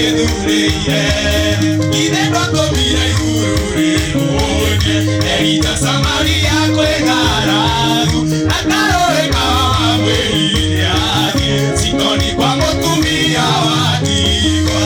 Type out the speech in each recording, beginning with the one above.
wĩthurĩire ithe ndwatũmire igũrũ rĩmũnye erita Samaria kwĩ ng'aragu na karũĩ kamwĩrire athiĩ Sidoni kwa mũtumia wa ndigwa.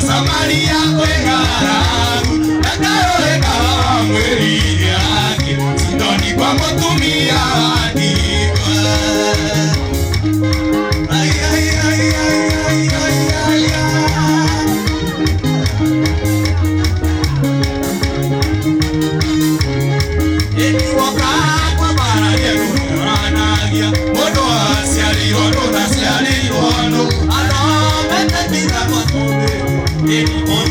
Samaria kwĩ ng'aragu na karũĩ kamwĩrire athiĩ Sidoni kwa mũtumia wa ndigwa. Any